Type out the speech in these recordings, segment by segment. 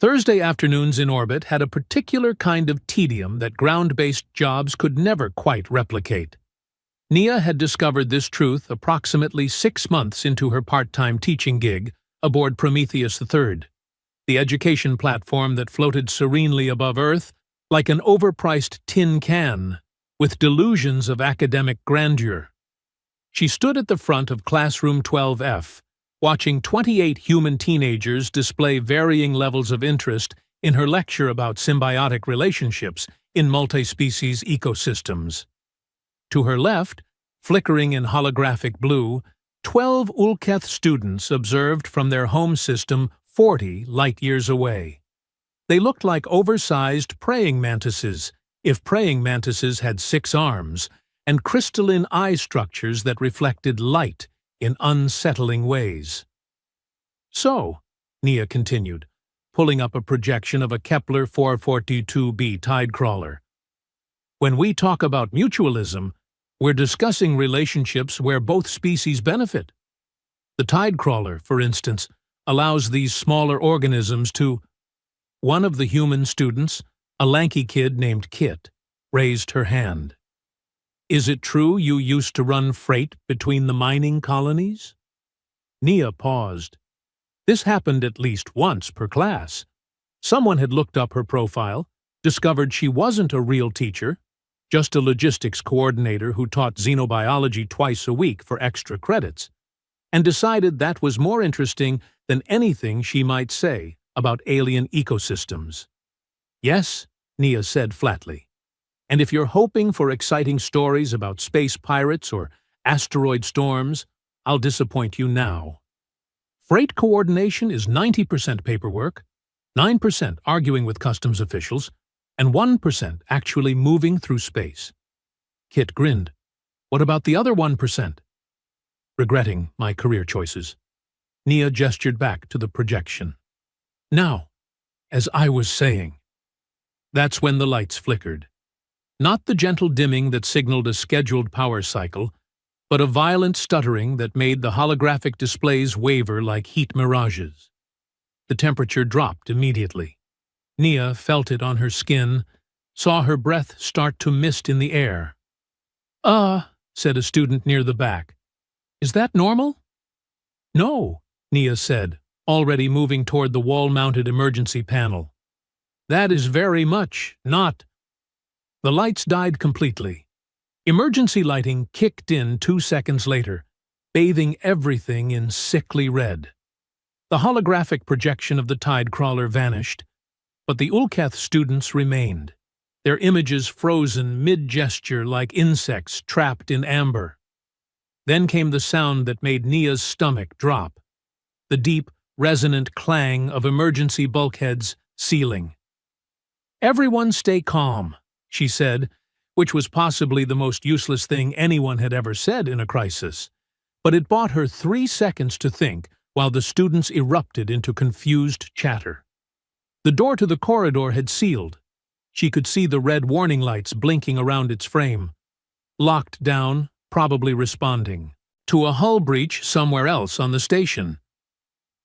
Thursday afternoons in orbit had a particular kind of tedium that ground-based jobs could never quite replicate. Nia had discovered this truth approximately 6 months into her part-time teaching gig aboard Prometheus III, the education platform that floated serenely above Earth like an overpriced tin can, with delusions of academic grandeur. She stood at the front of Classroom 12F, watching 28 human teenagers display varying levels of interest in her lecture about symbiotic relationships in multi-species ecosystems. To her left, flickering in holographic blue, 12 Ulketh students observed from their home system 40 light-years away. They looked like oversized praying mantises, if praying mantises had 6 arms, and crystalline eye structures that reflected light in unsettling ways. So, Nia continued, pulling up a projection of a Kepler 442b tidecrawler. When we talk about mutualism, we're discussing relationships where both species benefit. The tidecrawler, for instance, allows these smaller organisms to— One of the human students, a lanky kid named Kit, raised her hand. Is it true you used to run freight between the mining colonies? Nia paused. This happened at least once per class. Someone had looked up her profile, discovered she wasn't a real teacher, just a logistics coordinator who taught xenobiology twice a week for extra credits, and decided that was more interesting than anything she might say about alien ecosystems. Yes, Nia said flatly. And if you're hoping for exciting stories about space pirates or asteroid storms, I'll disappoint you now. Freight coordination is 90% paperwork, 9% arguing with customs officials, and 1% actually moving through space. Kit grinned. What about the other 1%? Regretting my career choices, Nia gestured back to the projection. Now, as I was saying, that's when the lights flickered. Not the gentle dimming that signaled a scheduled power cycle, but a violent stuttering that made the holographic displays waver like heat mirages. The temperature dropped immediately. Nia felt it on her skin, saw her breath start to mist in the air. Said a student near the back. Is that normal? No, Nia said, already moving toward the wall-mounted emergency panel. That is very much not. The lights died completely. Emergency lighting kicked in 2 seconds later, bathing everything in sickly red. The holographic projection of the tidecrawler vanished, but the Ulketh students remained, their images frozen mid-gesture like insects trapped in amber. Then came the sound that made Nia's stomach drop, the deep, resonant clang of emergency bulkheads sealing. Everyone stay calm, she said, which was possibly the most useless thing anyone had ever said in a crisis. But it bought her 3 seconds to think while the students erupted into confused chatter. The door to the corridor had sealed. She could see the red warning lights blinking around its frame. Locked down, probably responding to a hull breach somewhere else on the station.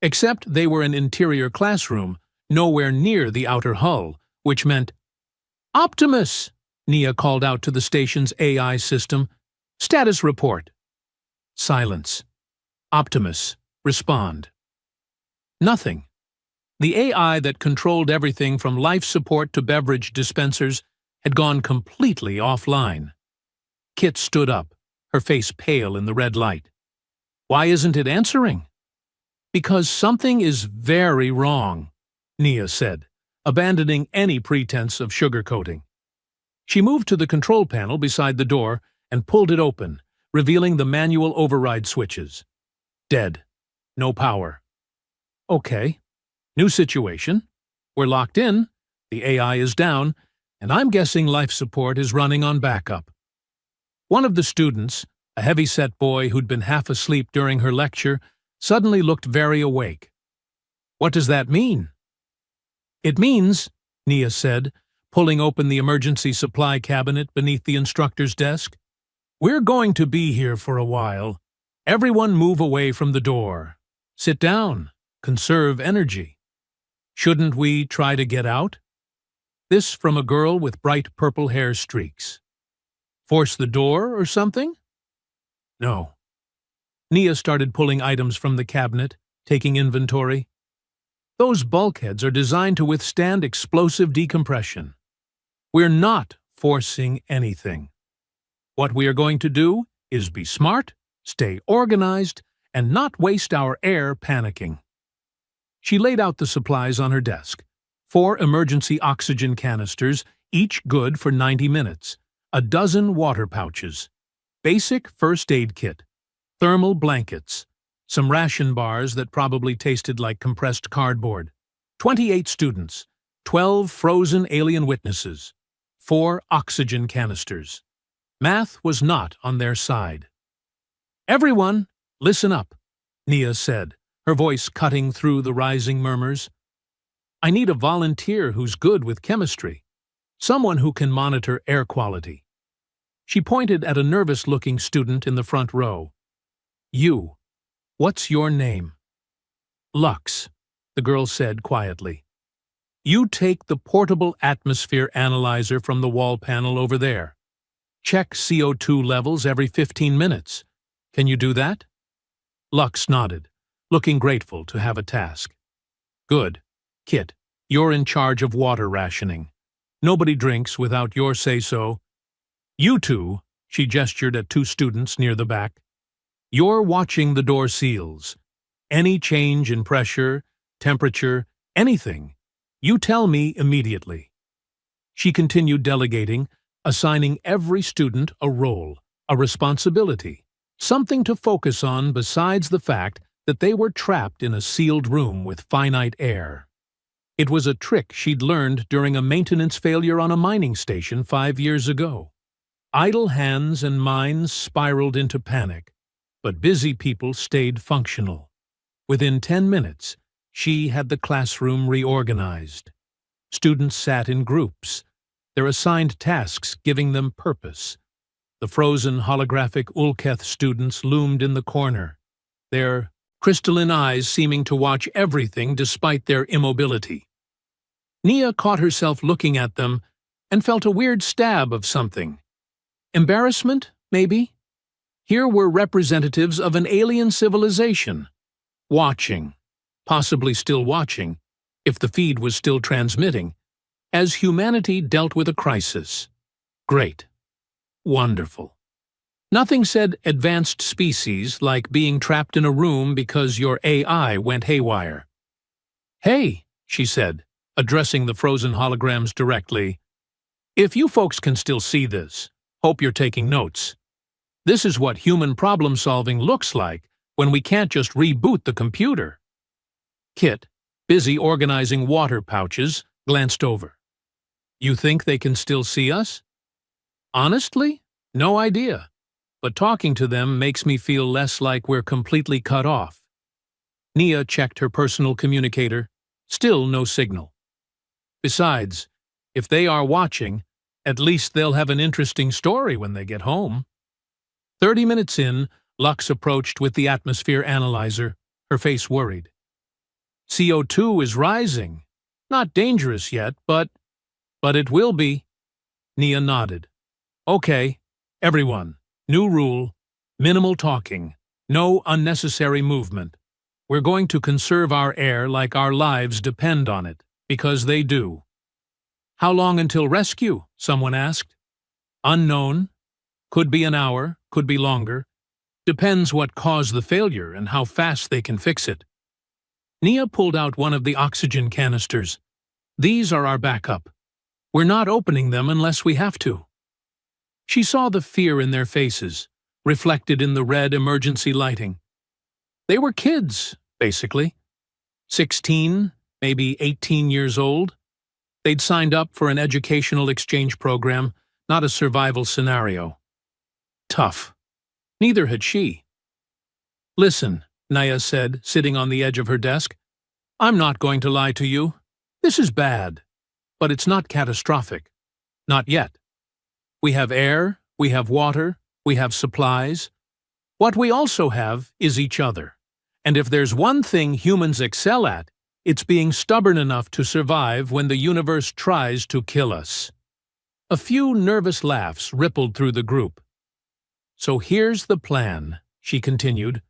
Except they were an interior classroom, nowhere near the outer hull, which meant, Optimus! Nia called out to the station's AI system. Status report. Silence. Optimus, respond. Nothing. The AI that controlled everything from life support to beverage dispensers had gone completely offline. Kit stood up, her face pale in the red light. Why isn't it answering? Because something is very wrong, Nia said, abandoning any pretense of sugarcoating. She moved to the control panel beside the door and pulled it open, revealing the manual override switches. Dead. No power. Okay. New situation. We're locked in, the AI is down, and I'm guessing life support is running on backup. One of the students, a heavy-set boy who'd been half asleep during her lecture, suddenly looked very awake. What does that mean? It means, Nia said, pulling open the emergency supply cabinet beneath the instructor's desk, we're going to be here for a while. Everyone move away from the door. Sit down. Conserve energy. Shouldn't we try to get out? This from a girl with bright purple hair streaks. Force the door or something? No. Nia started pulling items from the cabinet, taking inventory. Those bulkheads are designed to withstand explosive decompression. We're not forcing anything. What we are going to do is be smart, stay organized, and not waste our air panicking. She laid out the supplies on her desk. 4 emergency oxygen canisters, each good for 90 minutes. A dozen water pouches. Basic first aid kit. Thermal blankets. Some ration bars that probably tasted like compressed cardboard. 28 students. 12 frozen alien witnesses. 4 oxygen canisters. Math was not on their side. "Everyone, listen up," Nia said, her voice cutting through the rising murmurs. "I need a volunteer who's good with chemistry. Someone who can monitor air quality." She pointed at a nervous-looking student in the front row. "You. What's your name?" "Lux," the girl said quietly. "You take the portable atmosphere analyzer from the wall panel over there. Check CO2 levels every 15 minutes. Can you do that?" Lux nodded, looking grateful to have a task. "Good. Kit, you're in charge of water rationing. Nobody drinks without your say-so. You two," she gestured at 2 students near the back, "you're watching the door seals. Any change in pressure, temperature, anything, you tell me immediately." She continued delegating, assigning every student a role, a responsibility, something to focus on besides the fact that they were trapped in a sealed room with finite air. It was a trick she'd learned during a maintenance failure on a mining station 5 years ago. Idle hands and minds spiraled into panic, but busy people stayed functional. Within 10 minutes, she had the classroom reorganized. Students sat in groups, their assigned tasks giving them purpose. The frozen holographic Ulketh students loomed in the corner, their crystalline eyes seeming to watch everything despite their immobility. Nia caught herself looking at them and felt a weird stab of something. Embarrassment, maybe? Here were representatives of an alien civilization, watching, possibly still watching, if the feed was still transmitting, as humanity dealt with a crisis. Great. Wonderful. Nothing said advanced species like being trapped in a room because your AI went haywire. "Hey," she said, addressing the frozen holograms directly, "if you folks can still see this, hope you're taking notes. This is what human problem-solving looks like when we can't just reboot the computer." Kit, busy organizing water pouches, glanced over. "You think they can still see us?" "Honestly, no idea, but talking to them makes me feel less like we're completely cut off." Nia checked her personal communicator. Still no signal. Besides, if they are watching, at least they'll have an interesting story when they get home. 30 minutes in, Lux approached with the atmosphere analyzer, her face worried. "CO2 is rising. Not dangerous yet, but it will be." Nia nodded. "Okay, everyone, new rule, minimal talking, no unnecessary movement. We're going to conserve our air like our lives depend on it, because they do." "How long until rescue?" someone asked. "Unknown. Could be an hour, could be longer. Depends what caused the failure and how fast they can fix it." Nia pulled out one of the oxygen canisters. "These are our backup. We're not opening them unless we have to." She saw the fear in their faces, reflected in the red emergency lighting. They were kids, basically. 16, maybe 18 years old. They'd signed up for an educational exchange program, not a survival scenario. Tough. Neither had she. "Listen," Nia said, sitting on the edge of her desk. "I'm not going to lie to you. This is bad. But it's not catastrophic. Not yet. We have air, we have water, we have supplies. What we also have is each other. And if there's one thing humans excel at, It's being stubborn enough to survive when the universe tries to kill us." A few nervous laughs rippled through the group. "So here's the plan," she continued.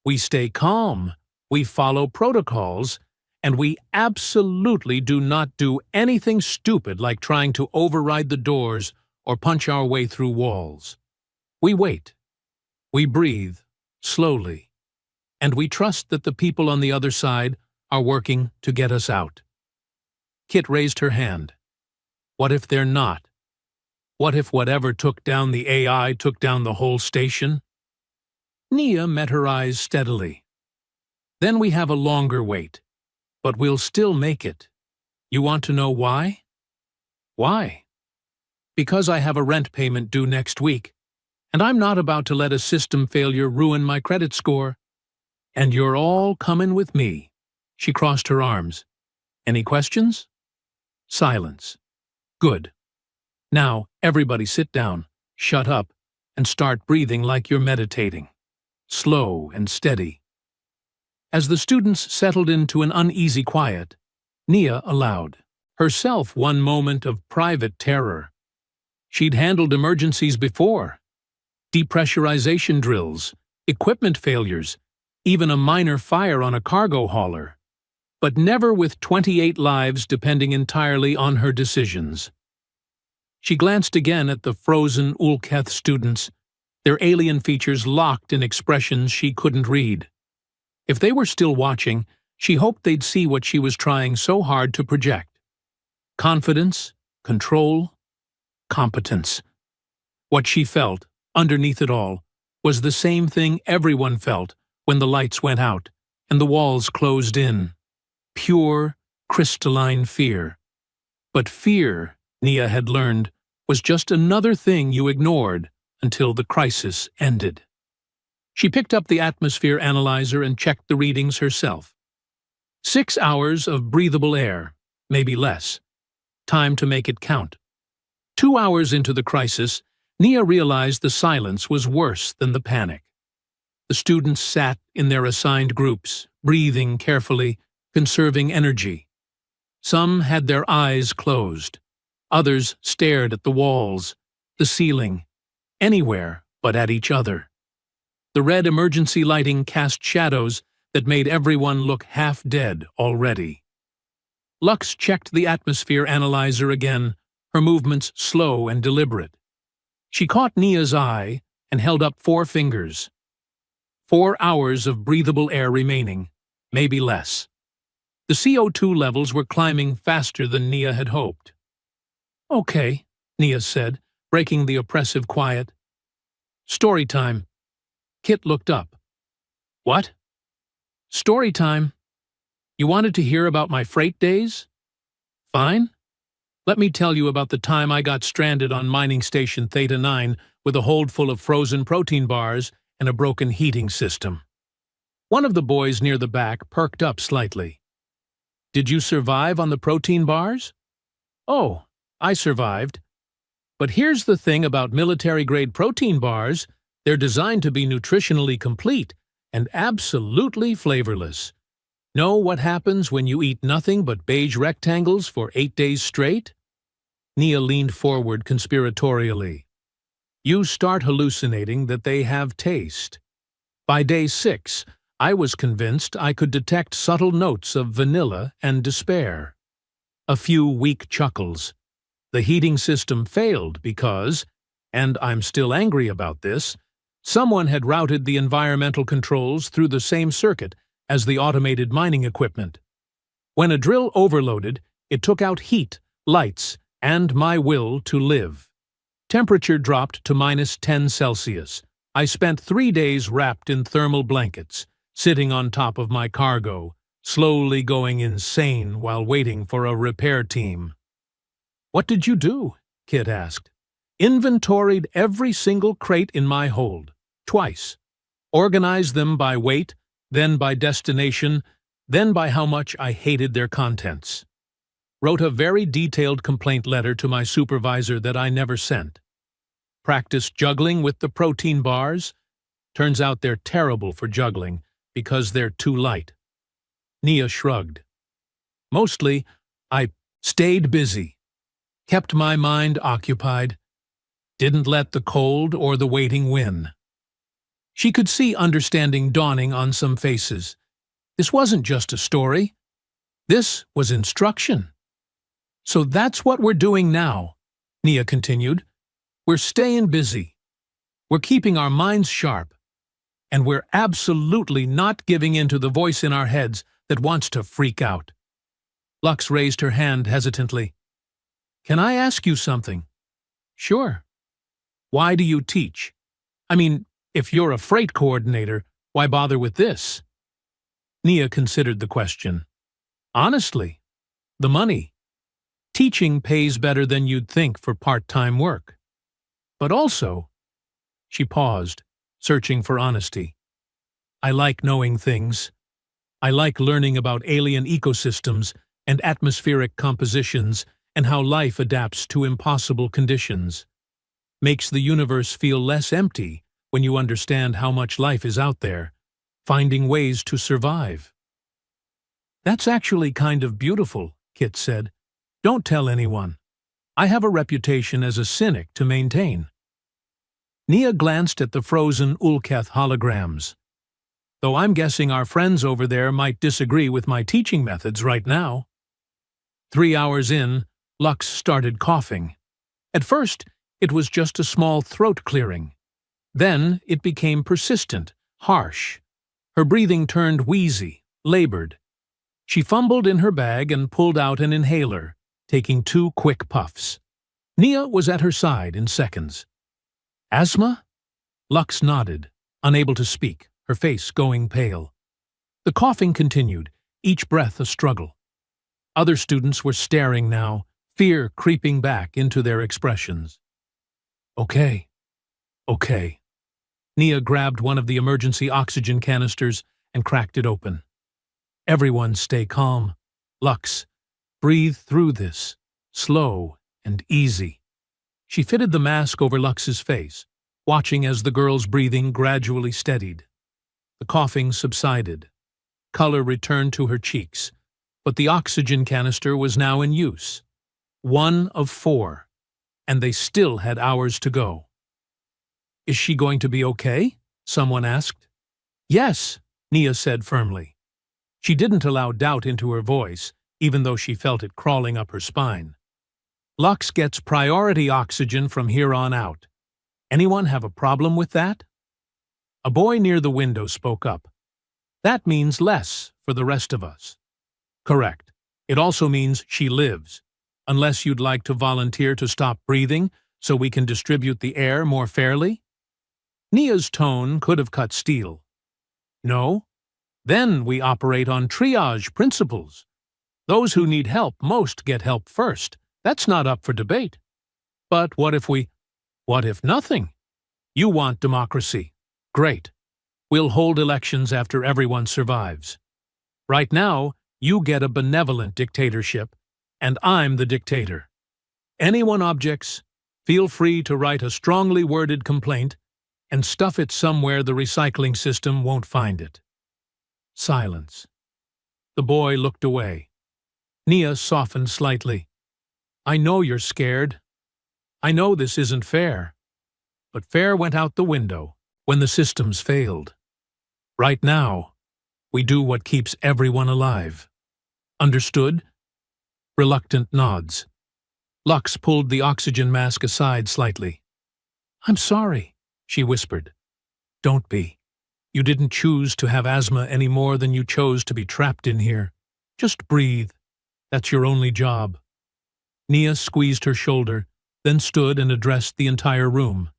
"We stay calm, we follow protocols, and we absolutely do not do anything stupid like trying to override the doors or punch our way through walls. We wait. We breathe, slowly, and we trust that the people on the other side are working to get us out." Kit raised her hand. What if they're not? What if whatever took down the AI took down the whole station? Nia met her eyes steadily. "Then we have a longer wait, but we'll still make it. You want to know why?" "Why?" "Because I have a rent payment due next week, and I'm not about to let a system failure ruin my credit score. And you're all coming with me." She crossed her arms. "Any questions?" Silence. "Good. Now, everybody sit down, shut up, and start breathing like you're meditating. Slow and steady." As the students settled into an uneasy quiet, Nia allowed herself one moment of private terror. She'd handled emergencies before. Depressurization drills, equipment failures, even a minor fire on a cargo hauler. But never with 28 lives depending entirely on her decisions. She glanced again at the frozen Ulketh students, their alien features locked in expressions she couldn't read. If they were still watching, she hoped they'd see what she was trying so hard to project. Confidence, control, competence. What she felt, underneath it all, was the same thing everyone felt when the lights went out and the walls closed in. Pure, crystalline fear. But fear, Nia had learned, was just another thing you ignored until the crisis ended. She picked up the atmosphere analyzer and checked the readings herself. 6 hours of breathable air, maybe less. Time to make it count. 2 hours into the crisis, Nia realized the silence was worse than the panic. The students sat in their assigned groups, breathing carefully, conserving energy. Some had their eyes closed. Others stared at the walls, the ceiling, anywhere but at each other. The red emergency lighting cast shadows that made everyone look half dead already. Lux checked the atmosphere analyzer again, her movements slow and deliberate. She caught Nia's eye and held up 4 fingers. 4 hours of breathable air remaining, maybe less. The CO2 levels were climbing faster than Nia had hoped. "Okay," Nia said, breaking the oppressive quiet. "Story time." Kit looked up. "What?" "Story time. You wanted to hear about my freight days? Fine. Let me tell you about the time I got stranded on mining station Theta 9 with a hold full of frozen protein bars and a broken heating system." One of the boys near the back perked up slightly. "Did you survive on the protein bars?" "Oh, I survived. But here's the thing about military-grade protein bars. They're designed to be nutritionally complete and absolutely flavorless. Know what happens when you eat nothing but beige rectangles for 8 days straight?" Nia leaned forward conspiratorially. "You start hallucinating that they have taste. By day 6, I was convinced I could detect subtle notes of vanilla and despair." A few weak chuckles. The heating system failed because, and I'm still angry about this, someone had routed the environmental controls through the same circuit as the automated mining equipment. When a drill overloaded, it took out heat, lights, and my will to live. Temperature dropped to -10 Celsius. I spent 3 days wrapped in thermal blankets, sitting on top of my cargo, slowly going insane while waiting for a repair team. "What did you do?" Kit asked. "Inventoried every single crate in my hold, twice. Organized them by weight, then by destination, then by how much I hated their contents. Wrote a very detailed complaint letter to my supervisor that I never sent. Practiced juggling with the protein bars. Turns out they're terrible for juggling because they're too light." Nia shrugged. Mostly, I stayed busy, kept my mind occupied, didn't let the cold or the waiting win. She could see understanding dawning on some faces. This wasn't just a story. This was instruction. So that's what we're doing now, Nia continued. We're staying busy. We're keeping our minds sharp. And we're absolutely not giving in to the voice in our heads that wants to freak out. Lux raised her hand hesitantly. Can I ask you something? Sure. Why do you teach? I mean, if you're a freight coordinator, why bother with this? Nia considered the question. Honestly, the money. Teaching pays better than you'd think for part-time work. But also, she paused, searching for honesty. I like knowing things. I like learning about alien ecosystems and atmospheric compositions and how life adapts to impossible conditions. Makes the universe feel less empty when you understand how much life is out there, finding ways to survive. That's actually kind of beautiful, Kit said. Don't tell anyone. I have a reputation as a cynic to maintain. Nia glanced at the frozen Ulketh holograms. Though I'm guessing our friends over there might disagree with my teaching methods right now. 3 hours in, Lux started coughing. At first, it was just a small throat clearing. Then it became persistent, harsh. Her breathing turned wheezy, labored. She fumbled in her bag and pulled out an inhaler, taking 2 quick puffs. Nia was at her side in seconds. Asthma? Lux nodded, unable to speak, her face going pale. The coughing continued, each breath a struggle. Other students were staring now, fear creeping back into their expressions. Okay. Nia grabbed one of the emergency oxygen canisters and cracked it open. Everyone stay calm. Lux, breathe through this, slow and easy. She fitted the mask over Lux's face, watching as the girl's breathing gradually steadied. The coughing subsided. Color returned to her cheeks, but the oxygen canister was now in use. 1 of 4, and they still had hours to go. Is she going to be okay? Someone asked. Yes, Nia said firmly. She didn't allow doubt into her voice, even though she felt it crawling up her spine. Lux gets priority oxygen from here on out. Anyone have a problem with that? A boy near the window spoke up. That means less for the rest of us. Correct. It also means she lives, unless you'd like to volunteer to stop breathing so we can distribute the air more fairly. Nia's tone could have cut steel. No? Then we operate on triage principles. Those who need help most get help first. That's not up for debate. But what if nothing? You want democracy. Great. We'll hold elections after everyone survives. Right now, you get a benevolent dictatorship, and I'm the dictator. Anyone objects, feel free to write a strongly worded complaint and stuff it somewhere the recycling system won't find it. Silence. The boy looked away. Nia softened slightly. I know you're scared. I know this isn't fair. But fair went out the window when the systems failed. Right now, we do what keeps everyone alive. Understood? Reluctant nods. Lux pulled the oxygen mask aside slightly. I'm sorry, she whispered. Don't be. You didn't choose to have asthma any more than you chose to be trapped in here. Just breathe. That's your only job. Nia squeezed her shoulder, then stood and addressed the entire room.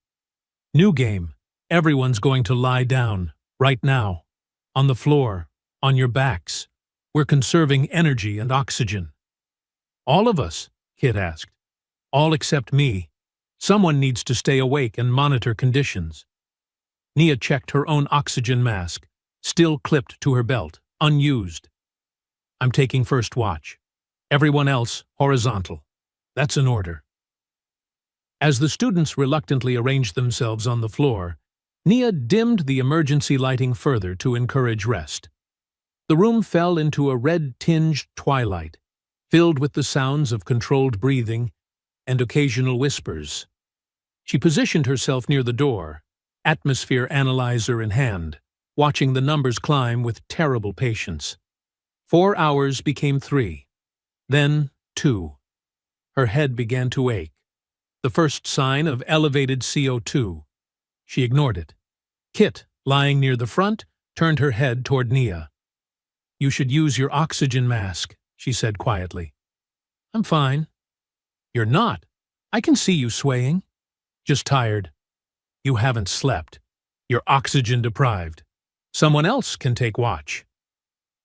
New game. Everyone's going to lie down, right now. On the floor, on your backs. We're conserving energy and oxygen. All of us, Kit asked. All except me. Someone needs to stay awake and monitor conditions. Nia checked her own oxygen mask, still clipped to her belt, unused. I'm taking first watch. Everyone else, horizontal. That's an order. As the students reluctantly arranged themselves on the floor, Nia dimmed the emergency lighting further to encourage rest. The room fell into a red-tinged twilight, filled with the sounds of controlled breathing and occasional whispers. She positioned herself near the door, atmosphere analyzer in hand, watching the numbers climb with terrible patience. 4 hours became 3, then 2. Her head began to ache, the first sign of elevated CO2. She ignored it. Kit, lying near the front, turned her head toward Nia. "You should use your oxygen mask," she said quietly. "I'm fine." "You're not. I can see you swaying." "Just tired." "You haven't slept. You're oxygen deprived. Someone else can take watch."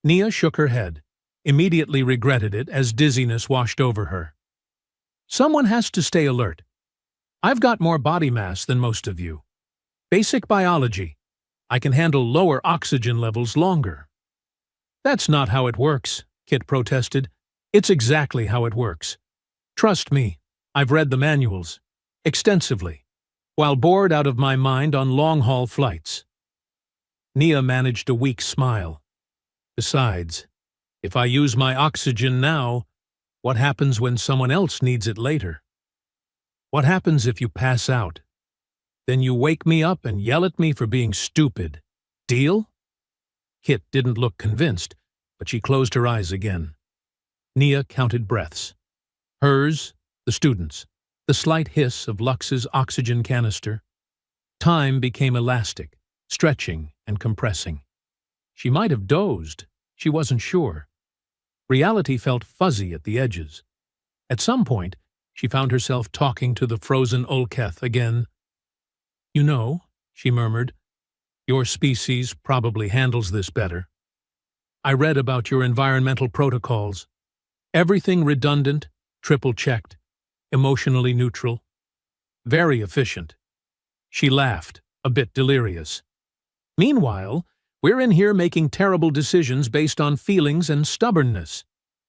Nia shook her head, immediately regretted it as dizziness washed over her. "Someone has to stay alert. I've got more body mass than most of you. Basic biology. I can handle lower oxygen levels longer." "That's not how it works," Kit protested. "It's exactly how it works. Trust me, I've read the manuals. Extensively. While bored out of my mind on long-haul flights." Nia managed a weak smile. "Besides, if I use my oxygen now, what happens when someone else needs it later? What happens if you pass out? Then you wake me up and yell at me for being stupid. Deal?" Kit didn't look convinced, but she closed her eyes again. Nia counted breaths. Hers, the student's, the slight hiss of Lux's oxygen canister. Time became elastic, stretching and compressing. She might have dozed. She wasn't sure. Reality felt fuzzy at the edges. At some point, she found herself talking to the frozen Ulketh again. "You know," she murmured, "your species probably handles this better. I read about your environmental protocols. Everything redundant, triple-checked, emotionally neutral. Very efficient." She laughed, a bit delirious. "Meanwhile, we're in here making terrible decisions based on feelings and stubbornness,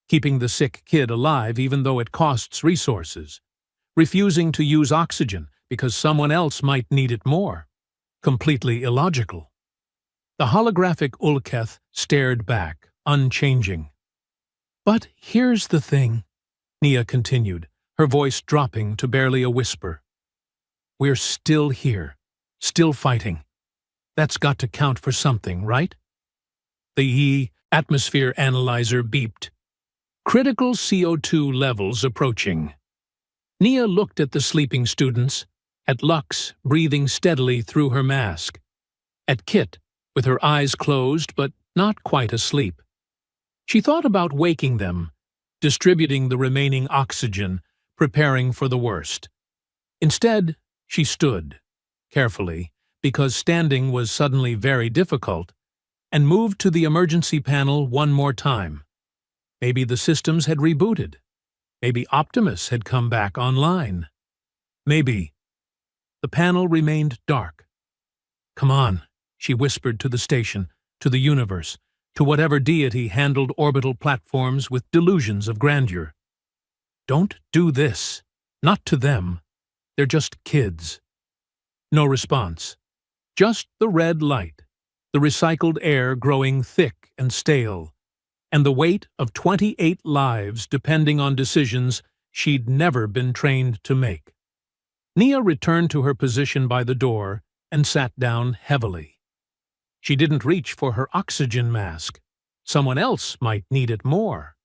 keeping the sick kid alive even though it costs resources, refusing to use oxygen because someone else might need it more. Completely illogical." The holographic Ulketh stared back, unchanging. "But here's the thing," Nia continued, her voice dropping to barely a whisper. "We're still here, still fighting. That's got to count for something, right?" The atmosphere analyzer beeped. "Critical CO2 levels approaching." Nia looked at the sleeping students, at Lux breathing steadily through her mask, at Kit with her eyes closed but not quite asleep. She thought about waking them, distributing the remaining oxygen, preparing for the worst. Instead, she stood, carefully, because standing was suddenly very difficult, and moved to the emergency panel one more time. Maybe the systems had rebooted. Maybe Optimus had come back online. Maybe. The panel remained dark. "Come on," she whispered to the station, to the universe, to whatever deity handled orbital platforms with delusions of grandeur. "Don't do this. Not to them. They're just kids." No response. Just the red light, the recycled air growing thick and stale, and the weight of 28 lives depending on decisions she'd never been trained to make. Nia returned to her position by the door and sat down heavily. She didn't reach for her oxygen mask. Someone else might need it more.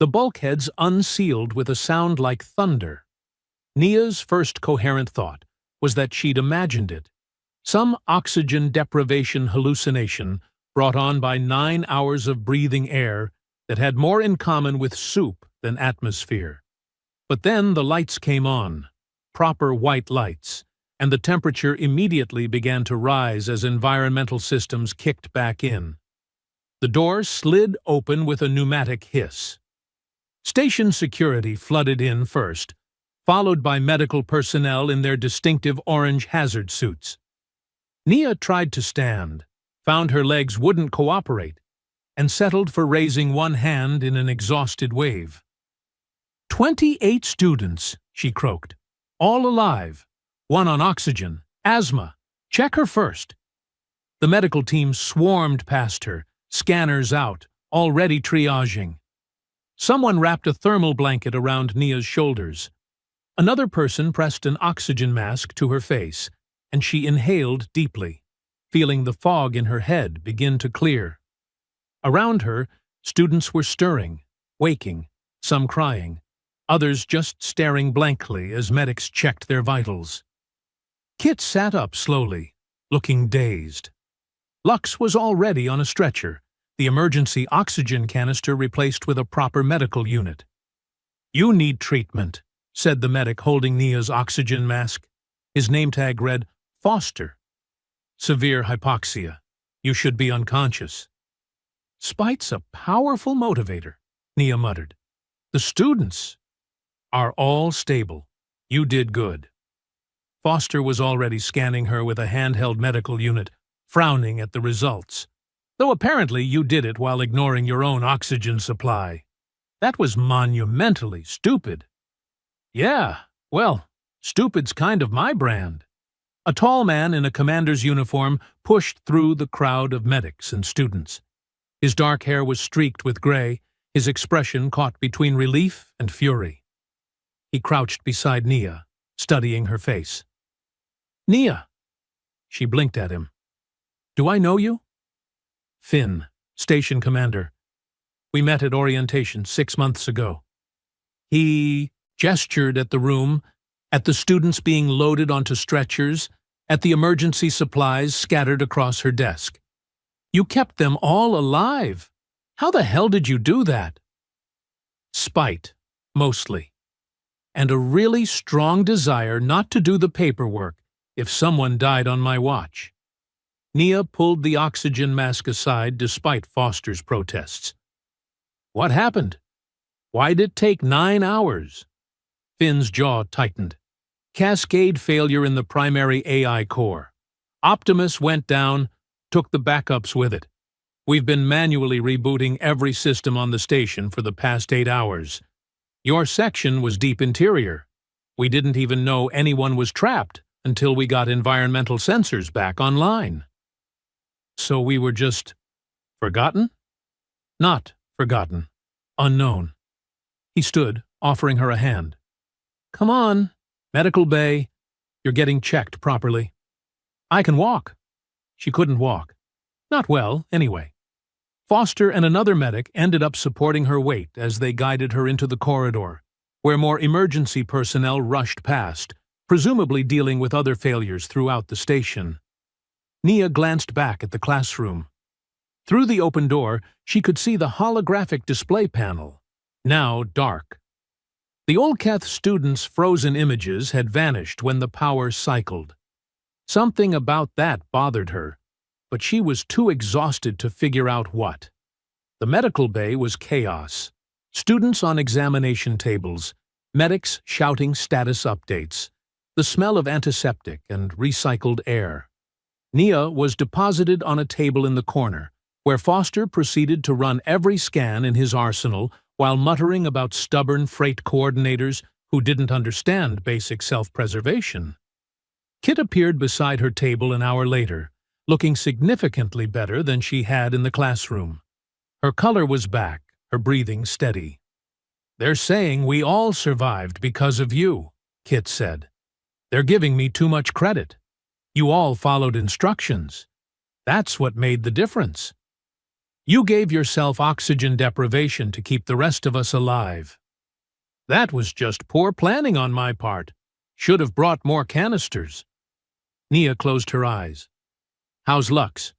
The bulkheads unsealed with a sound like thunder. Nia's first coherent thought was that she'd imagined it. Some oxygen deprivation hallucination brought on by 9 hours of breathing air that had more in common with soup than atmosphere. But then the lights came on, proper white lights, and the temperature immediately began to rise as environmental systems kicked back in. The door slid open with a pneumatic hiss. Station security flooded in first, followed by medical personnel in their distinctive orange hazard suits. Nia tried to stand, found her legs wouldn't cooperate, and settled for raising one hand in an exhausted wave. 28 students, she croaked. All alive. One on oxygen. Asthma. Check her first. The medical team swarmed past her, Scanners out, already triaging. Someone wrapped a thermal blanket around Nia's shoulders. Another person pressed an oxygen mask to her face, and she inhaled deeply, feeling the fog in her head begin to clear. Around her, students were stirring, waking, some crying, others just staring blankly as medics checked their vitals. Kit sat up slowly, looking dazed. Lux was already on a stretcher, the emergency oxygen canister replaced with a proper medical unit. "You need treatment," said the medic holding Nia's oxygen mask. His name tag read, "Foster. Severe hypoxia. You should be unconscious." "Spite's a powerful motivator," Nia muttered. "The students are all stable. You did good." Foster was already scanning her with a handheld medical unit, frowning at the results. "Though apparently you did it while ignoring your own oxygen supply. That was monumentally stupid." "Yeah, well, stupid's kind of my brand." A tall man in a commander's uniform pushed through the crowd of medics and students. His dark hair was streaked with gray, his expression caught between relief and fury. He crouched beside Nia, studying her face. "Nia!" She blinked at him. "Do I know you?" "Finn, station commander. We met at orientation 6 months ago." He gestured at the room, at the students being loaded onto stretchers, at the emergency supplies scattered across her desk. "You kept them all alive. How the hell did you do that?" "Spite, mostly. And a really strong desire not to do the paperwork if someone died on my watch." Nia pulled the oxygen mask aside despite Foster's protests. "What happened? Why'd it take 9 hours? Finn's jaw tightened. "Cascade failure in the primary AI core. Optimus went down, took the backups with it. We've been manually rebooting every system on the station for the past 8 hours. Your section was deep interior. We didn't even know anyone was trapped until we got environmental sensors back online." "So we were just forgotten?" "Not forgotten. Unknown." He stood, offering her a hand. "Come on, medical bay. You're getting checked properly." "I can walk." She couldn't walk. Not well, anyway. Foster and another medic ended up supporting her weight as they guided her into the corridor, where more emergency personnel rushed past, presumably dealing with other failures throughout the station. Nia glanced back at the classroom. Through the open door, she could see the holographic display panel, now dark. The Olketh students' frozen images had vanished when the power cycled. Something about that bothered her, but she was too exhausted to figure out what. The medical bay was chaos. Students on examination tables, medics shouting status updates, the smell of antiseptic and recycled air. Nia was deposited on a table in the corner, where Foster proceeded to run every scan in his arsenal while muttering about stubborn freight coordinators who didn't understand basic self-preservation. Kit appeared beside her table an hour later, looking significantly better than she had in the classroom. Her color was back, her breathing steady. "They're saying we all survived because of you," Kit said. "They're giving me too much credit. You all followed instructions. That's what made the difference. You gave yourself oxygen deprivation to keep the rest of us alive. That was just poor planning on my part. Should have brought more canisters." Nia closed her eyes. "How's Lux?"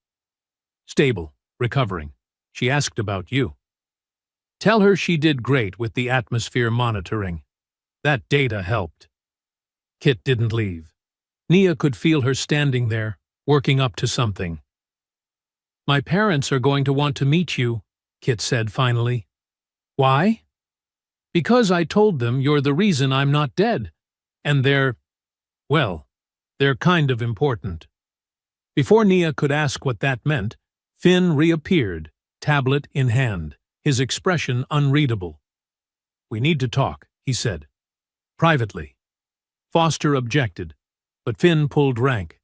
"Stable, recovering. She asked about you." "Tell her she did great with the atmosphere monitoring. That data helped." Kit didn't leave. Nia could feel her standing there, working up to something. "My parents are going to want to meet you," Kit said finally. "Why?" "Because I told them you're the reason I'm not dead. And they're kind of important." Before Nia could ask what that meant, Finn reappeared, tablet in hand, his expression unreadable. "We need to talk," he said. "Privately." Foster objected, but Finn pulled rank.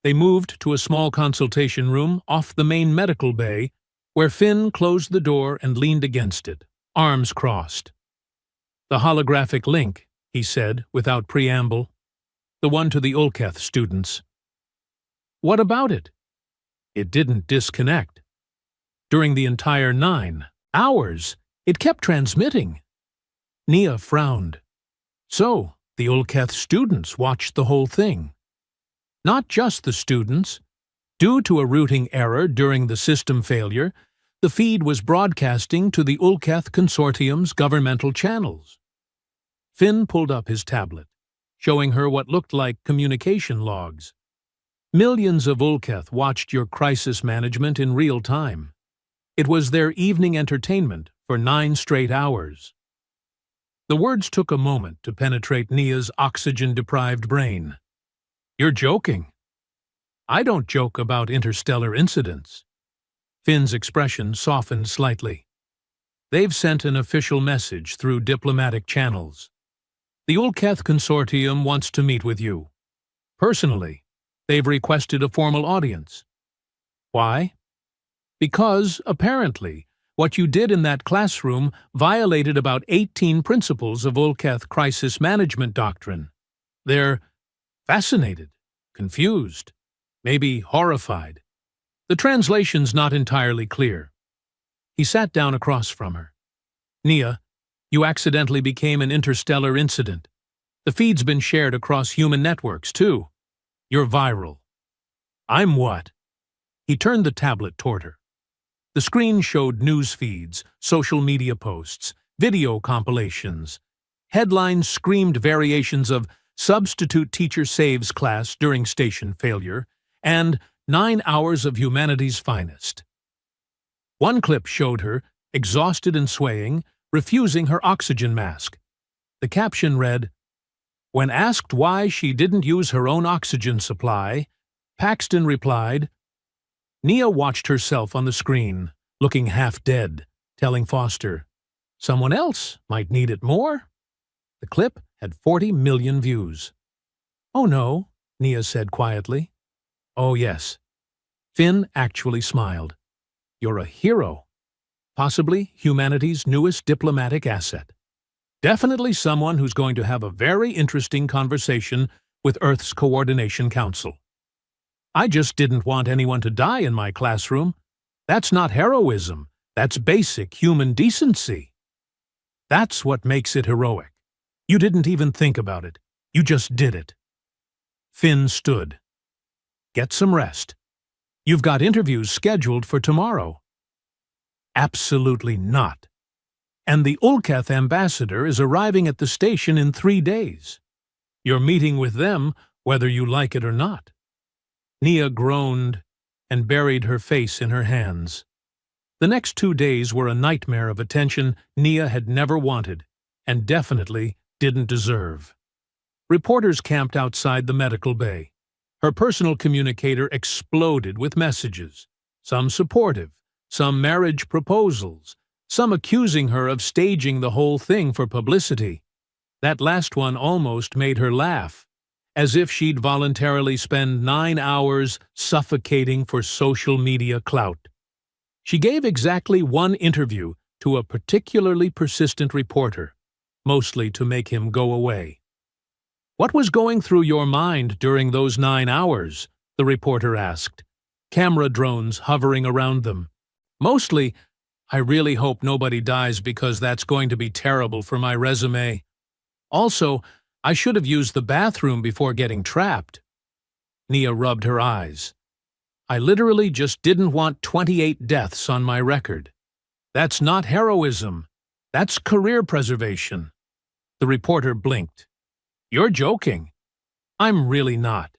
They moved to a small consultation room off the main medical bay, where Finn closed the door and leaned against it, arms crossed. "The holographic link," he said, without preamble. "The one to the Ulketh students." "What about it?" "It didn't disconnect. During the entire 9 hours, it kept transmitting." Nia frowned. "So, the Ulketh students watched the whole thing." "Not just the students. Due to a routing error during the system failure, the feed was broadcasting to the Ulketh Consortium's governmental channels." Finn pulled up his tablet, showing her what looked like communication logs. "Millions of Ulketh watched your crisis management in real time. It was their evening entertainment for 9 straight hours." The words took a moment to penetrate Nia's oxygen-deprived brain. "You're joking." "I don't joke about interstellar incidents." Finn's expression softened slightly. "They've sent an official message through diplomatic channels. The Ulketh Consortium wants to meet with you. Personally, they've requested a formal audience." "Why?" "Because, apparently, what you did in that classroom violated about 18 principles of Ulketh crisis management doctrine. They're fascinated, confused, maybe horrified. The translation's not entirely clear." He sat down across from her. "Nia, you accidentally became an interstellar incident. The feed's been shared across human networks, too. You're viral." "I'm what?" He turned the tablet toward her. The screen showed news feeds, social media posts, video compilations. Headlines screamed variations of "Substitute Teacher Saves Class During Station Failure" and 9 hours of humanity's finest. One clip showed her, exhausted and swaying, refusing her oxygen mask. The caption read, "When asked why she didn't use her own oxygen supply, Paxton replied." Nia watched herself on the screen, looking half dead, telling Foster, "Someone else might need it more." The clip had 40 million views. "Oh no," Nia said quietly. "Oh yes." Finn actually smiled. "You're a hero. Possibly humanity's newest diplomatic asset. Definitely someone who's going to have a very interesting conversation with Earth's Coordination Council. I just didn't want anyone to die in my classroom. That's not heroism. That's basic human decency. That's what makes it heroic. You didn't even think about it. You just did it." Finn stood. "Get some rest. You've got interviews scheduled for tomorrow." "Absolutely not. And the Ulketh ambassador is arriving at the station in 3 days. You're meeting with them whether you like it or not." Nia groaned and buried her face in her hands. The next 2 days were a nightmare of attention Nia had never wanted and definitely didn't deserve. Reporters camped outside the medical bay. Her personal communicator exploded with messages, some supportive, some marriage proposals, some accusing her of staging the whole thing for publicity. That last one almost made her laugh, as if she'd voluntarily spend 9 hours suffocating for social media clout. She gave exactly 1 interview to a particularly persistent reporter, mostly to make him go away. "What was going through your mind during those 9 hours?" the reporter asked, camera drones hovering around them. "Mostly, I really hope nobody dies because that's going to be terrible for my resume. Also, I should have used the bathroom before getting trapped." Nia rubbed her eyes. "I literally just didn't want 28 deaths on my record. That's not heroism. That's career preservation." The reporter blinked. "You're joking." "I'm really not.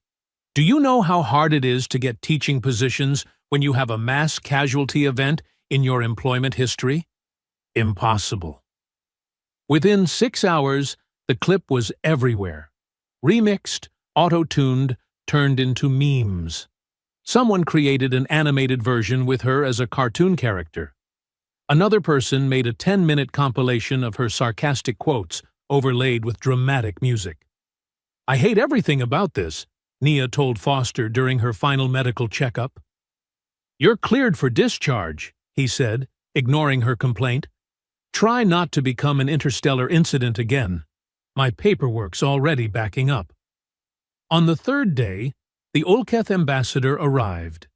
Do you know how hard it is to get teaching positions when you have a mass casualty event in your employment history? Impossible." Within 6 hours, the clip was everywhere. Remixed, auto-tuned, turned into memes. Someone created an animated version with her as a cartoon character. Another person made a 10-minute compilation of her sarcastic quotes overlaid with dramatic music. "I hate everything about this," Nia told Foster during her final medical checkup. "You're cleared for discharge. he said, ignoring her complaint. "Try not to become an interstellar incident again. My paperwork's already backing up." On the third day, the Olketh ambassador arrived.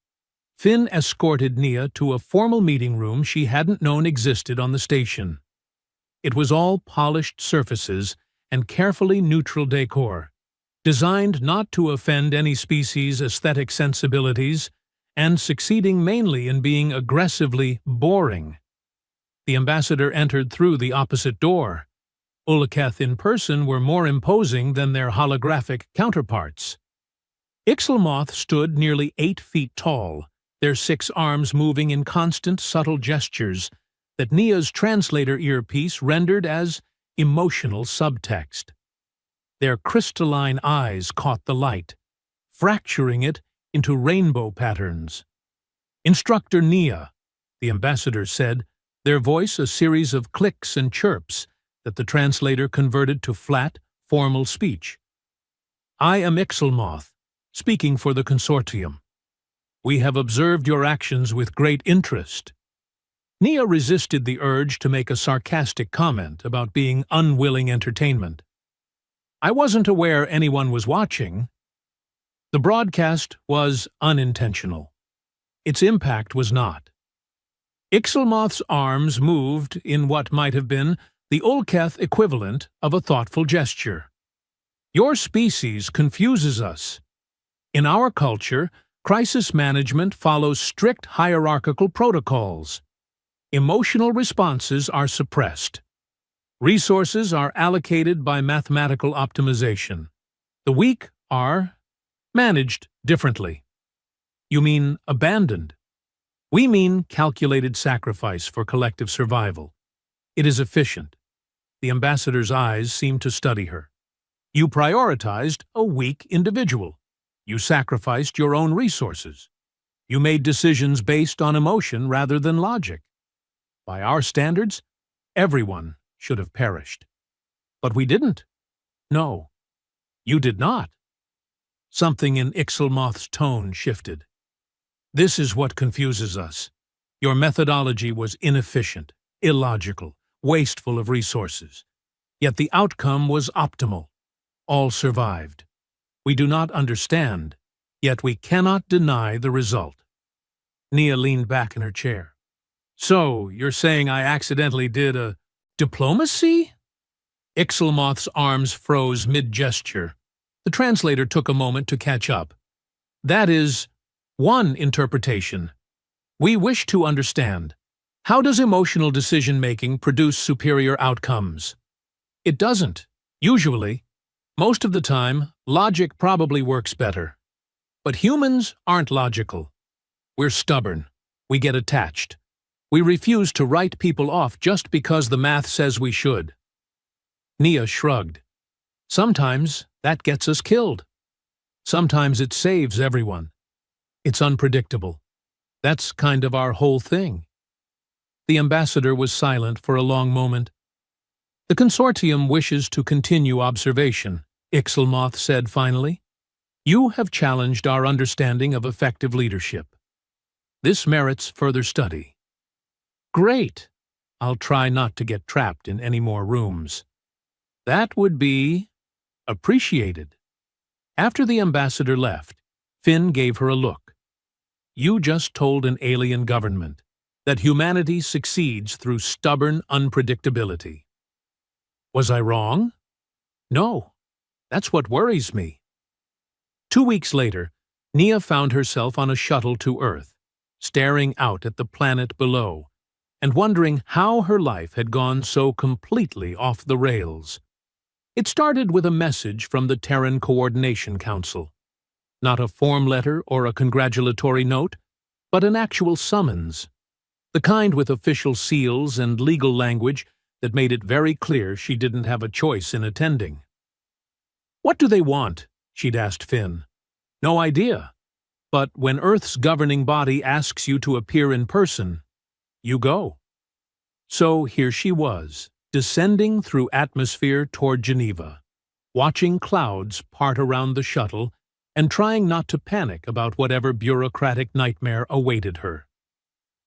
Finn escorted Nia to a formal meeting room she hadn't known existed on the station. It was all polished surfaces and carefully neutral decor, designed not to offend any species' aesthetic sensibilities, and succeeding mainly in being aggressively boring. The ambassador entered through the opposite door. Olketh in person were more imposing than their holographic counterparts. Ixalmoth stood nearly 8 feet tall, their 6 arms moving in constant, subtle gestures that Nia's translator earpiece rendered as emotional subtext. Their crystalline eyes caught the light, fracturing it into rainbow patterns. "Instructor Nia," the ambassador said, their voice a series of clicks and chirps that the translator converted to flat, formal speech. "I am Ixalmoth, speaking for the consortium. We have observed your actions with great interest." Nia resisted the urge to make a sarcastic comment about being unwilling entertainment. "I wasn't aware anyone was watching." The broadcast was unintentional. Its impact was not. Ixalmoth's arms moved in what might have been the Olketh equivalent of a thoughtful gesture. "Your species confuses us. In our culture, crisis management follows strict hierarchical protocols. Emotional responses are suppressed. Resources are allocated by mathematical optimization. The weak are managed differently." "You mean abandoned?" "We mean calculated sacrifice for collective survival. It is efficient." The ambassador's eyes seemed to study her. "You prioritized a weak individual. You sacrificed your own resources. You made decisions based on emotion rather than logic. By our standards, everyone should have perished. But we didn't." "No, you did not." Something in Ixalmoth's tone shifted. "This is what confuses us. Your methodology was inefficient, illogical, wasteful of resources. Yet the outcome was optimal. All survived. We do not understand, yet we cannot deny the result." Nia leaned back in her chair. "So, you're saying I accidentally did a diplomacy?" Ixalmoth's arms froze mid-gesture. The translator took a moment to catch up. "That is one interpretation. We wish to understand. How does emotional decision-making produce superior outcomes?" "It doesn't. Usually. Most of the time, logic probably works better. But humans aren't logical. We're stubborn. We get attached. We refuse to write people off just because the math says we should." Nia shrugged. "Sometimes that gets us killed. Sometimes it saves everyone. It's unpredictable. That's kind of our whole thing." The ambassador was silent for a long moment. "The consortium wishes to continue observation," Ixalmoth said finally. "You have challenged our understanding of effective leadership. This merits further study." "Great. I'll try not to get trapped in any more rooms." "That would be appreciated." After the ambassador left, Finn gave her a look. "You just told an alien government that humanity succeeds through stubborn unpredictability. Was I wrong?" "No. That's what worries me." 2 weeks later, Nia found herself on a shuttle to Earth, staring out at the planet below, and wondering how her life had gone so completely off the rails. It started with a message from the Terran Coordination Council. Not a form letter or a congratulatory note, but an actual summons. The kind with official seals and legal language that made it very clear she didn't have a choice in attending. "What do they want?" she'd asked Finn. "No idea. But when Earth's governing body asks you to appear in person, you go." So here she was, descending through atmosphere toward Geneva, watching clouds part around the shuttle and trying not to panic about whatever bureaucratic nightmare awaited her.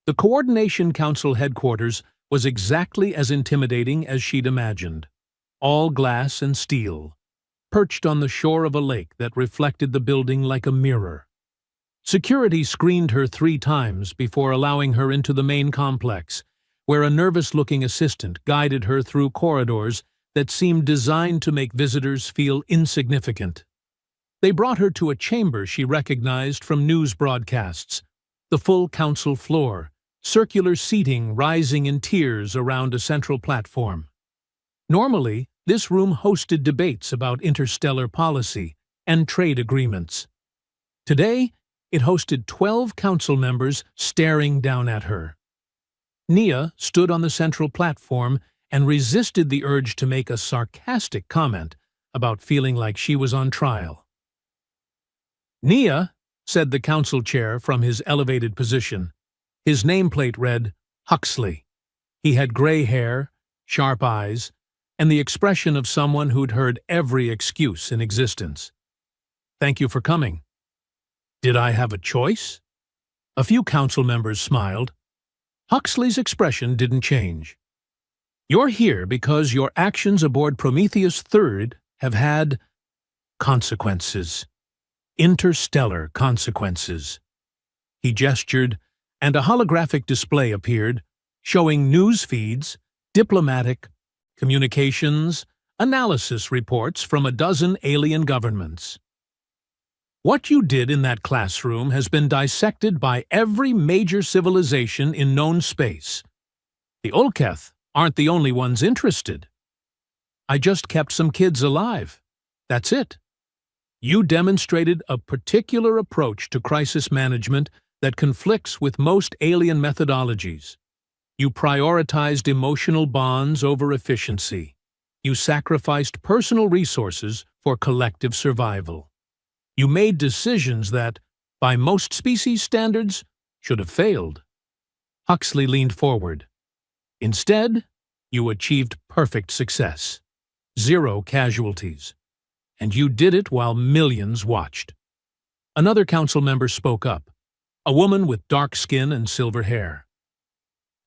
The Coordination Council headquarters was exactly as intimidating as she'd imagined. All glass and steel, perched on the shore of a lake that reflected the building like a mirror. Security screened her 3 times before allowing her into the main complex, where a nervous-looking assistant guided her through corridors that seemed designed to make visitors feel insignificant. They brought her to a chamber she recognized from news broadcasts, the full council floor, circular seating rising in tiers around a central platform. Normally, this room hosted debates about interstellar policy and trade agreements. Today, it hosted 12 council members staring down at her. Nia stood on the central platform and resisted the urge to make a sarcastic comment about feeling like she was on trial. "Nia," said the council chair from his elevated position. His nameplate read, Huxley. He had gray hair, sharp eyes, and the expression of someone who'd heard every excuse in existence. "Thank you for coming." "Did I have a choice?" A few council members smiled. Huxley's expression didn't change. "You're here because your actions aboard Prometheus III have had consequences. Interstellar consequences." He gestured, and a holographic display appeared, showing news feeds, diplomatic, communications, analysis reports from a dozen alien governments. "What you did in that classroom has been dissected by every major civilization in known space. The Olketh aren't the only ones interested. I just kept some kids alive. That's it. You demonstrated a particular approach to crisis management that conflicts with most alien methodologies. You prioritized emotional bonds over efficiency. You sacrificed personal resources for collective survival. You made decisions that, by most species standards, should have failed." Huxley leaned forward. "Instead, you achieved perfect success. 0 casualties. And you did it while millions watched." Another council member spoke up, a woman with dark skin and silver hair.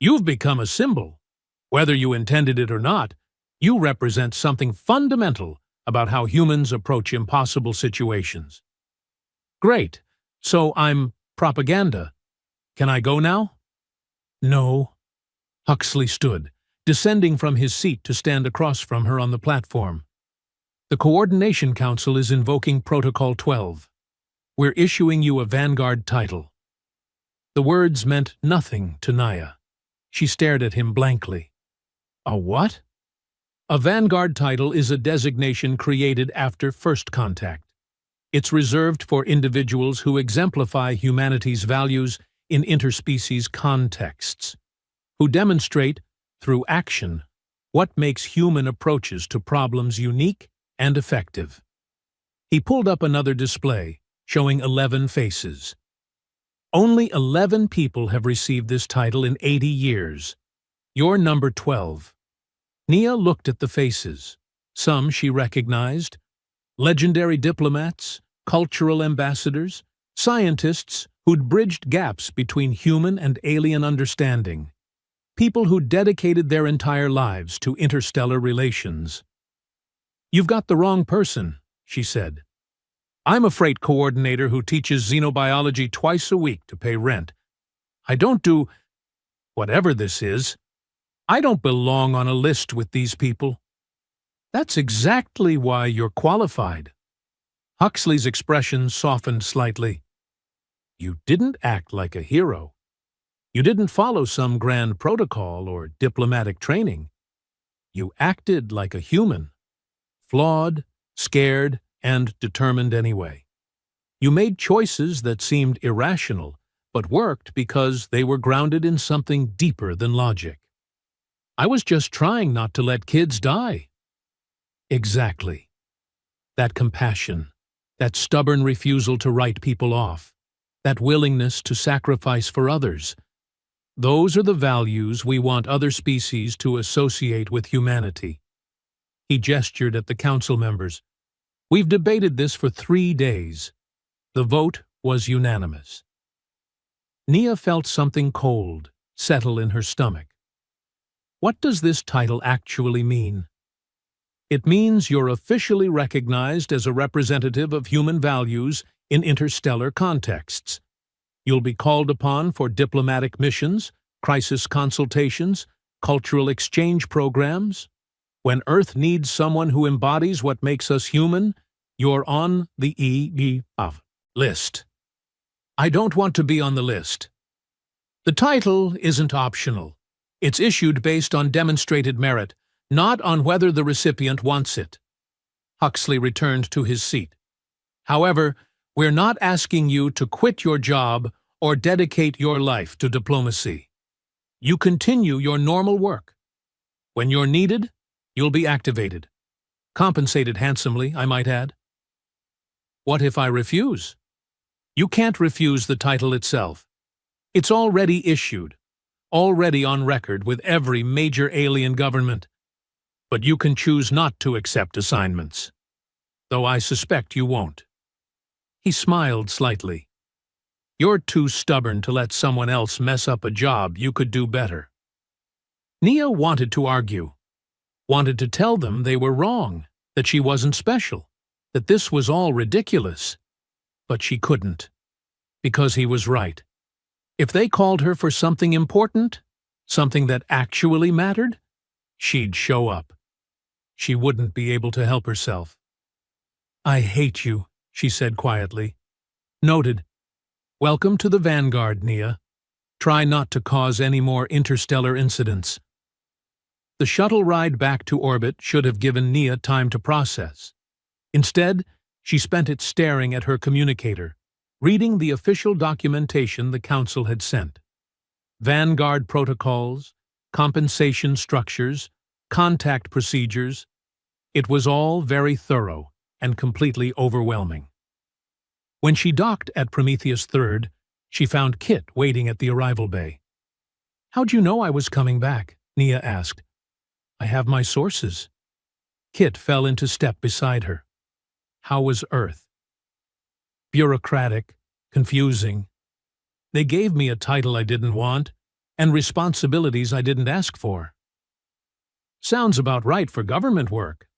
"You've become a symbol. Whether you intended it or not, you represent something fundamental about how humans approach impossible situations." "Great. So I'm propaganda. Can I go now?" "No." Huxley stood, descending from his seat to stand across from her on the platform. "The Coordination Council is invoking Protocol 12. We're issuing you a Vanguard title." The words meant nothing to Nia. She stared at him blankly. "A what?" "A Vanguard title is a designation created after first contact. It's reserved for individuals who exemplify humanity's values in interspecies contexts, who demonstrate, through action, what makes human approaches to problems unique and effective." He pulled up another display, showing 11 faces. "Only 11 people have received this title in 80 years. You're number 12. Nia looked at the faces. Some she recognized. Legendary diplomats, cultural ambassadors, scientists who'd bridged gaps between human and alien understanding. People who dedicated their entire lives to interstellar relations. "You've got the wrong person," she said. "I'm a freight coordinator who teaches xenobiology twice a week to pay rent. I don't do whatever this is. I don't belong on a list with these people." "That's exactly why you're qualified." Huxley's expression softened slightly. "You didn't act like a hero. You didn't follow some grand protocol or diplomatic training. You acted like a human. Flawed, scared, and determined anyway. You made choices that seemed irrational, but worked because they were grounded in something deeper than logic. I was just trying not to let kids die." Exactly. That compassion, that stubborn refusal to write people off, that willingness to sacrifice for others, those are the values we want other species to associate with humanity. He gestured at the council members. "We've debated this for 3 days. The vote was unanimous." Nia felt something cold settle in her stomach. What does this title actually mean? It means you're officially recognized as a representative of human values in interstellar contexts. You'll be called upon for diplomatic missions, crisis consultations, cultural exchange programs. When Earth needs someone who embodies what makes us human, you're on the EEF list. I don't want to be on the list. The title isn't optional. It's issued based on demonstrated merit, not on whether the recipient wants it. Huxley returned to his seat. However, we're not asking you to quit your job or dedicate your life to diplomacy. You continue your normal work. When you're needed, you'll be activated. Compensated handsomely, I might add. What if I refuse? You can't refuse the title itself. It's already issued, already on record with every major alien government. But you can choose not to accept assignments, though I suspect you won't. He smiled slightly. You're too stubborn to let someone else mess up a job you could do better. Nia wanted to argue, wanted to tell them they were wrong, that she wasn't special, that this was all ridiculous. But she couldn't, because he was right. If they called her for something important, something that actually mattered, she'd show up. She wouldn't be able to help herself. I hate you, she said quietly. Noted. Welcome to the Vanguard, Nia. Try not to cause any more interstellar incidents. The shuttle ride back to orbit should have given Nia time to process. Instead, she spent it staring at her communicator, reading the official documentation the Council had sent. Vanguard protocols, compensation structures, contact procedures. It was all very thorough and completely overwhelming. When she docked at Prometheus III, she found Kit waiting at the arrival bay. How'd you know I was coming back? Nia asked. I have my sources. Kit fell into step beside her. How was Earth? Bureaucratic, confusing. They gave me a title I didn't want, and responsibilities I didn't ask for. Sounds about right for government work.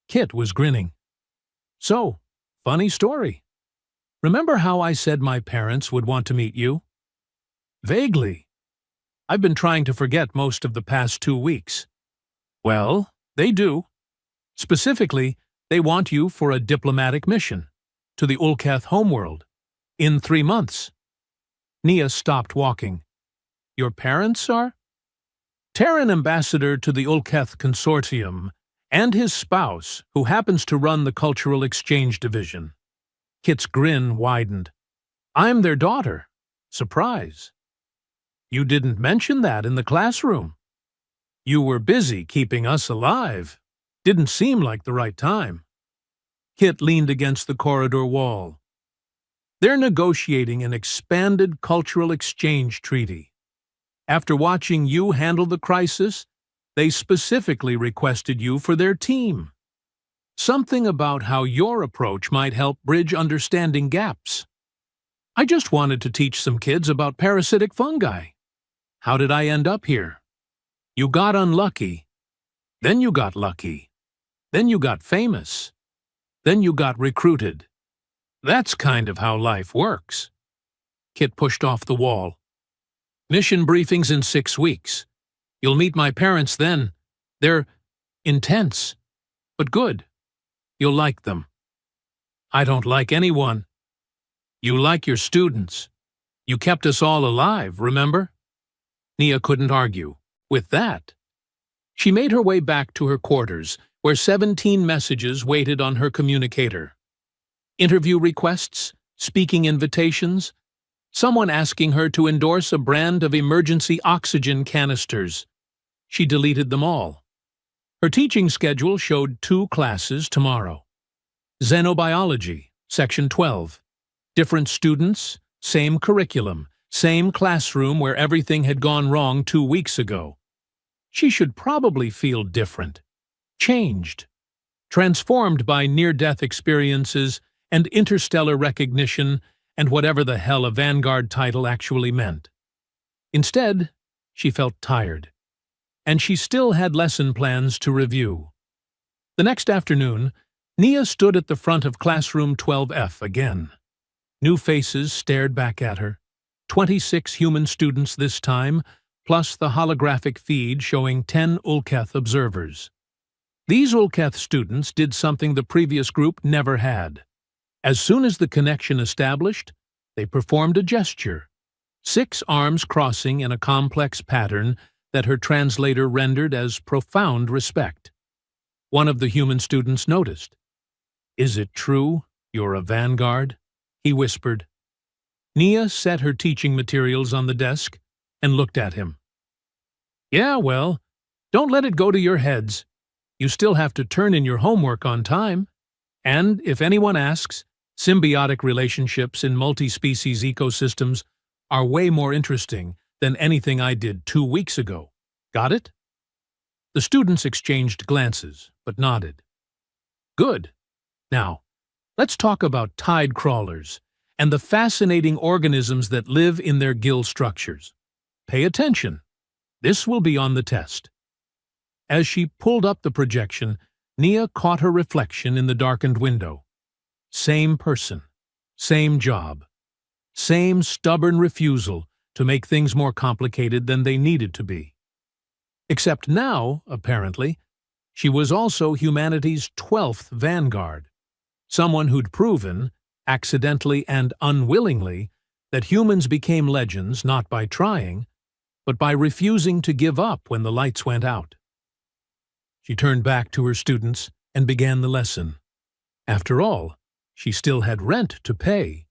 Kit was grinning. So, funny story. Remember how I said my parents would want to meet you? Vaguely. I've been trying to forget most of the past 2 weeks. Well, they do. Specifically, they want you for a diplomatic mission to the Ulketh homeworld in 3 months. Nia stopped walking. Your parents are? Terran ambassador to the Ulketh consortium and his spouse, who happens to run the cultural exchange division. Kit's grin widened. I'm their daughter. Surprise. You didn't mention that in the classroom. You were busy keeping us alive. Didn't seem like the right time. Kit leaned against the corridor wall. They're negotiating an expanded cultural exchange treaty. After watching you handle the crisis, they specifically requested you for their team. Something about how your approach might help bridge understanding gaps. I just wanted to teach some kids about parasitic fungi. How did I end up here? You got unlucky. Then you got lucky. Then you got famous. Then you got recruited. That's kind of how life works. Kit pushed off the wall. Mission briefings in 6 weeks. You'll meet my parents then. They're intense, but good. You'll like them. I don't like anyone. You like your students. You kept us all alive, remember? Nia couldn't argue with that. She made her way back to her quarters, where 17 messages waited on her communicator. Interview requests, speaking invitations, someone asking her to endorse a brand of emergency oxygen canisters. She deleted them all. Her teaching schedule showed 2 classes tomorrow. Xenobiology, Section 12. Different students, same curriculum, same classroom where everything had gone wrong 2 weeks ago. She should probably feel different, changed, transformed by near-death experiences and interstellar recognition and whatever the hell a Vanguard title actually meant. Instead, she felt tired, and she still had lesson plans to review. The next afternoon, Nia stood at the front of classroom 12F again. New faces stared back at her. 26 human students this time, plus the holographic feed showing 10 Ulketh observers. These Ulketh students did something the previous group never had. As soon as the connection established, they performed a gesture, 6 arms crossing in a complex pattern that her translator rendered as profound respect. One of the human students noticed. "Is it true you're a Vanguard?" he whispered. Nia set her teaching materials on the desk and looked at him. "Yeah, well, don't let it go to your heads. You still have to turn in your homework on time. And if anyone asks, symbiotic relationships in multi-species ecosystems are way more interesting than anything I did 2 weeks ago. Got it?" The students exchanged glances, but nodded. "Good. Now, let's talk about tide crawlers and the fascinating organisms that live in their gill structures. Pay attention. This will be on the test." As she pulled up the projection, Nia caught her reflection in the darkened window. Same person, same job, same stubborn refusal to make things more complicated than they needed to be. Except now, apparently, she was also humanity's 12th Vanguard, someone who'd proven, accidentally and unwillingly, that humans became legends not by trying, but by refusing to give up when the lights went out. She turned back to her students and began the lesson. After all, she still had rent to pay.